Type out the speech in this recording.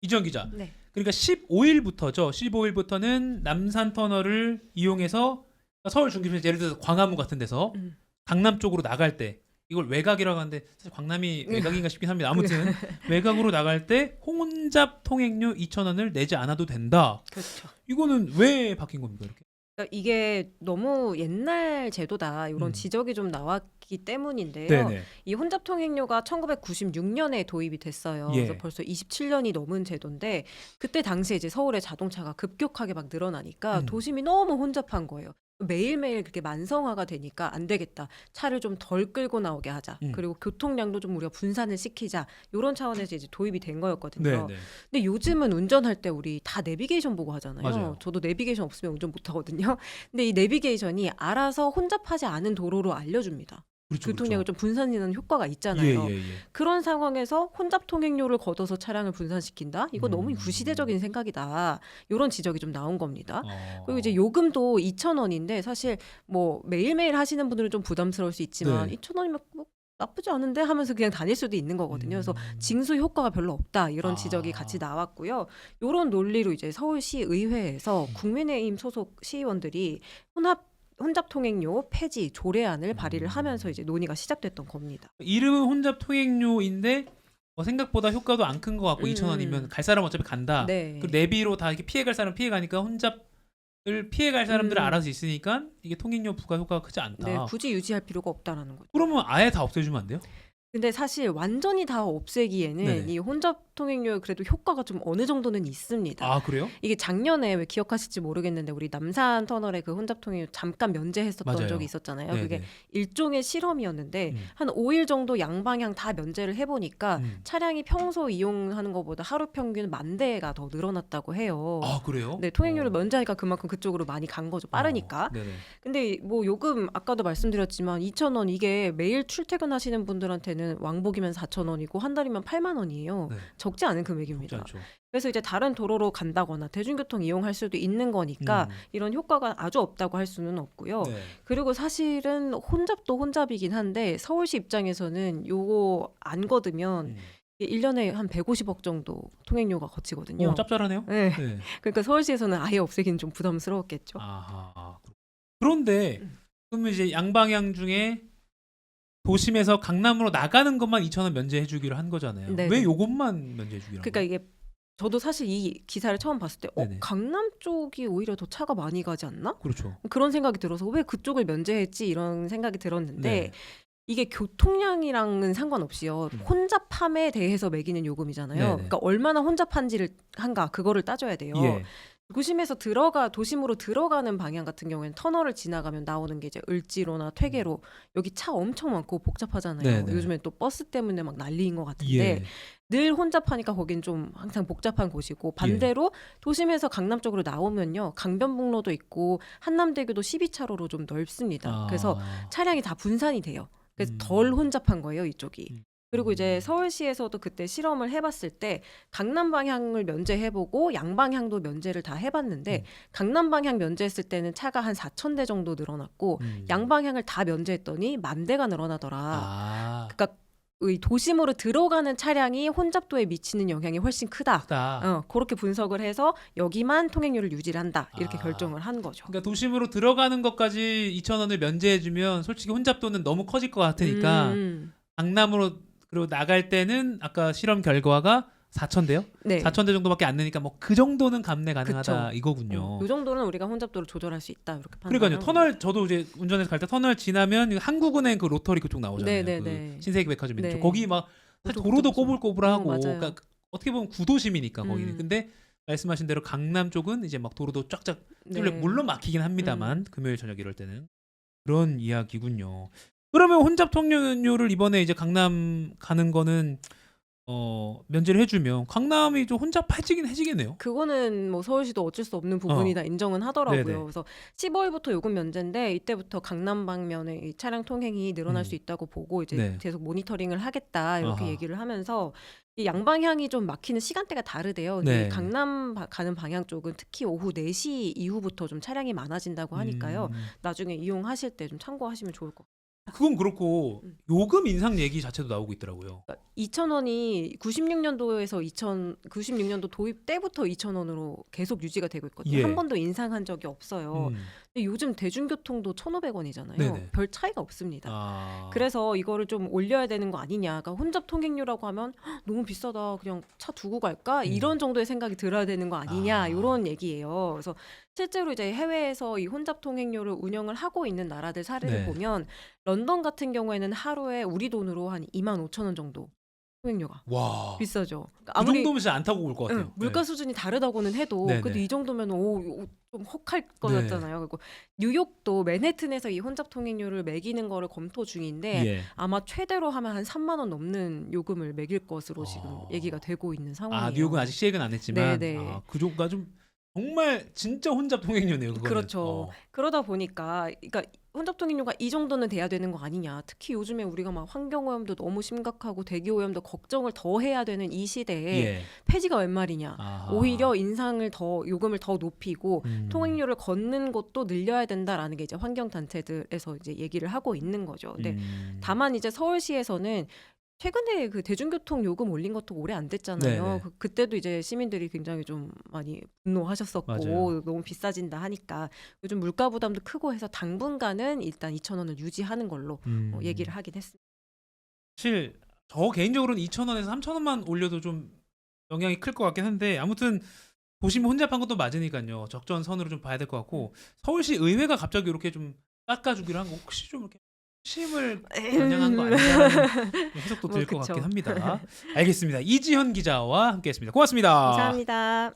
이지영 기자. 네. 그러니까 15일부터죠. 15일부터는 남산 터널을 이용해서 서울 중심에서 예를 들어서 광화문 같은 데서 강남 쪽으로 나갈 때 이걸 외곽이라고 하는데 사실 광남이 외곽인가 싶긴 합니다. 아무튼 외곽으로 나갈 때 혼잡 통행료 2,000원을 내지 않아도 된다. 그렇죠. 이거는 왜 바뀐 겁니까 이렇게? 그러니까 이게 너무 옛날 제도다 이런 음. 지적이 좀 나왔기 때문인데요. 네네. 이 혼잡 통행료가 1996년에 도입이 됐어요. 예. 그래서 벌써 27년이 넘은 제도인데 그때 당시에 이제 서울의 자동차가 급격하게 막 늘어나니까 도심이 너무 혼잡한 거예요. 매일매일 그렇게 만성화가 되니까 안 되겠다. 차를 좀 덜 끌고 나오게 하자. 그리고 교통량도 좀 우리가 분산을 시키자. 이런 차원에서 이제 도입이 된 거였거든요. 네네. 근데 요즘은 운전할 때 우리 다 내비게이션 보고 하잖아요. 맞아요. 저도 내비게이션 없으면 운전 못 하거든요. 근데 이 내비게이션이 알아서 혼잡하지 않은 도로로 알려줍니다. 그렇죠, 교통량을 그렇죠. 좀 분산하는 효과가 있잖아요. 예. 그런 상황에서 혼잡 통행료를 걷어서 차량을 분산시킨다? 이거 너무 음. 구시대적인 생각이다. 이런 지적이 좀 나온 겁니다. 어. 그리고 이제 요금도 2,000원인데 사실 뭐 매일매일 하시는 분들은 좀 부담스러울 수 있지만 네. 2,000원이면 뭐 나쁘지 않은데 하면서 그냥 다닐 수도 있는 거거든요. 그래서 징수 효과가 별로 없다. 이런 지적이 같이 나왔고요. 이런 논리로 이제 서울시 의회에서 국민의힘 소속 시의원들이 혼잡 통행료 폐지 조례안을 발의를 하면서 이제 논의가 시작됐던 겁니다. 이름은 혼잡 통행료인데 생각보다 효과도 안 큰 것 같고 2,000원이면 갈 사람 어차피 간다. 네. 그 내비로 다 이렇게 피해갈 사람 피해가니까 혼잡을 피해갈 사람들은 알아서 있으니까 이게 통행료 부과 효과가 크지 않다. 네, 굳이 유지할 필요가 없다라는 거죠. 그러면 아예 다 없애주면 안 돼요? 근데 사실 완전히 다 없애기에는 네네. 이 혼잡 통행료에 그래도 효과가 좀 어느 정도는 있습니다. 아 그래요? 이게 작년에 왜 기억하실지 모르겠는데 우리 남산 터널에 그 혼잡 통행료 잠깐 면제했었던 맞아요. 적이 있었잖아요. 네네. 그게 일종의 실험이었는데 한 5일 정도 양방향 다 면제를 해보니까 차량이 평소 이용하는 것보다 하루 평균 10,000대가 더 늘어났다고 해요. 아 그래요? 네, 통행료를 면제하니까 그만큼 그쪽으로 많이 간 거죠. 빠르니까. 네네. 근데 뭐 요금 아까도 말씀드렸지만 2,000원 이게 매일 출퇴근하시는 분들한테는 왕복이면 4,000원이고 한 달이면 80,000원이에요. 네. 적지 않은 금액입니다. 쉽지 않죠. 그래서 이제 다른 도로로 간다거나 대중교통 이용할 수도 있는 거니까 이런 효과가 아주 없다고 할 수는 없고요. 네. 그리고 사실은 혼잡도 혼잡이긴 한데 서울시 입장에서는 요거 안 걷으면 1년에 한 150억 정도 통행료가 거치거든요. 짭짤하네요. 네. 네. 그러니까 서울시에서는 아예 없애기는 좀 부담스러웠겠죠. 아하. 그런데 그러면 이제 양방향 중에 도심에서 강남으로 나가는 것만 2,000원 면제해주기로 한 거잖아요. 네네. 왜 요것만 면제해주기로 한 그러니까 거예요? 이게 저도 사실 이 기사를 처음 봤을 때 네네. 강남 쪽이 오히려 더 차가 많이 가지 않나? 그렇죠. 그런 생각이 들어서 왜 그쪽을 면제했지 이런 생각이 들었는데 네. 이게 교통량이랑은 상관없이요. 혼잡함에 대해서 매기는 요금이잖아요. 네네. 그러니까 얼마나 혼잡한지를 한가 그거를 따져야 돼요. 예. 도심에서 도심으로 들어가는 방향 같은 경우에는 터널을 지나가면 나오는 게 이제 을지로나 퇴계로 여기 차 엄청 많고 복잡하잖아요. 네네. 요즘에 또 버스 때문에 막 난리인 것 같은데 예. 늘 혼잡하니까 거긴 좀 항상 복잡한 곳이고 반대로 도심에서 강남 쪽으로 나오면요. 강변북로도 있고 한남대교도 12차로로 좀 넓습니다. 그래서 차량이 다 분산이 돼요. 그래서 덜 혼잡한 거예요, 이쪽이. 그리고 이제 서울시에서도 그때 실험을 해봤을 때 강남 방향을 면제해보고 양방향도 면제를 다 해봤는데 강남 방향 면제했을 때는 차가 한 4,000대 정도 늘어났고 양방향을 다 면제했더니 10,000대가 늘어나더라. 그러니까 이 도심으로 들어가는 차량이 혼잡도에 미치는 영향이 훨씬 크다. 그렇게 분석을 해서 여기만 통행료를 유지를 한다. 이렇게 결정을 한 거죠. 그러니까 도심으로 들어가는 것까지 2,000원을 면제해주면 솔직히 혼잡도는 너무 커질 것 같으니까 강남으로 그리고 나갈 때는 아까 실험 결과가 4,000대요? 네. 4,000대 정도밖에 안 되니까 뭐 그 정도는 감내 가능하다 그쵸. 이거군요. 이 정도는 우리가 혼잡도를 조절할 수 있다 이렇게 그러니까요. 판단하는 터널 저도 이제 운전해서 갈 때 터널 지나면 한국은행 그 로터리 그쪽 나오잖아요. 네네네. 그 신세계백화점 네. 쪽 거기 막 사실 그것도 도로도 복잡하죠. 꼬불꼬불하고 맞아요. 그러니까 어떻게 보면 구도심이니까 거기는. 근데 말씀하신 대로 강남 쪽은 이제 막 도로도 쫙쫙 뚫려 네. 물론 막히긴 합니다만 금요일 저녁 이럴 때는 그런 이야기군요. 그러면 혼잡 통행료를 이번에 이제 강남 가는 거는 면제를 해주면 강남이 좀 해지겠네요. 그거는 뭐 서울시도 어쩔 수 없는 부분이다 인정은 하더라고요. 네네. 그래서 15일부터 요금 면제인데 이때부터 강남 방면에 이 차량 통행이 늘어날 수 있다고 보고 이제 네. 계속 모니터링을 하겠다 이렇게 아하. 얘기를 하면서 이 양방향이 좀 막히는 시간대가 다르대요. 근데 네. 이 강남 가는 방향 쪽은 특히 오후 4시 이후부터 좀 차량이 많아진다고 하니까요. 나중에 이용하실 때 좀 참고하시면 좋을 것 같아요. 그건 그렇고 요금 인상 얘기 자체도 나오고 있더라고요. 2,000원이 96년도에서 96년도 도입 때부터 2,000원으로 계속 유지가 되고 있거든요. 예. 한 번도 인상한 적이 없어요. 음. 근데 요즘 대중교통도 1,500원이잖아요. 네네. 별 차이가 없습니다. 아. 그래서 이거를 좀 올려야 되는 거 아니냐. 그러니까 혼잡 통행료라고 하면 "헉, 너무 비싸다. 그냥 차 두고 갈까?" 이런 정도의 생각이 들어야 되는 거 아니냐. 아. 이런 얘기예요. 그래서 실제로 이제 해외에서 이 혼잡 통행료를 운영을 하고 있는 나라들 사례를 네. 보면 런던 같은 경우에는 하루에 우리 돈으로 한 25,000원 정도 통행료가 와. 비싸죠. 그러니까 그 정도면 진짜 안 타고 올 것 같아요. 응, 물가 수준이 다르다고는 해도 네네. 그래도 이 정도면 좀 혹할 거였잖아요. 그리고 뉴욕도 맨해튼에서 이 혼잡 통행료를 매기는 거를 검토 중인데 예. 아마 최대로 하면 한 3만 원 넘는 요금을 매길 것으로 지금 어. 얘기가 되고 있는 상황이에요. 아, 뉴욕은 아직 시행은 안 했지만 네네. 아, 그 정도가 좀 정말 진짜 혼잡 통행료네요. 그거는. 그렇죠. 그러다 보니까 그러니까 혼잡 통행료가 이 정도는 돼야 되는 거 아니냐. 특히 요즘에 우리가 막 환경오염도 너무 심각하고 대기오염도 걱정을 더 해야 되는 이 시대에 예. 폐지가 웬 말이냐. 아하. 오히려 요금을 더 높이고 통행료를 음. 걷는 곳도 늘려야 된다라는 게 이제 환경 단체들에서 이제 얘기를 하고 있는 거죠. 근데 다만 이제 서울시에서는 최근에 그 대중교통 요금 올린 것도 오래 안 됐잖아요. 네네. 그때도 이제 시민들이 굉장히 좀 많이 분노하셨었고 맞아요. 너무 비싸진다 하니까 요즘 물가 부담도 크고 해서 당분간은 일단 2,000원을 유지하는 걸로 얘기를 하긴 했습니다. 사실 저 개인적으로는 2,000원에서 3,000원만 올려도 좀 영향이 클 것 같긴 한데 아무튼 도심이 혼잡한 것도 맞으니까요. 적정선으로 좀 봐야 될 것 같고 서울시 의회가 갑자기 이렇게 좀 깎아주기로 한 거 혹시 좀 이렇게 심을 겨냥한 거 아닌가라는 해석도 뭐 들 것 그쵸. 같긴 합니다. 알겠습니다. 이지현 기자와 함께했습니다. 고맙습니다. 감사합니다.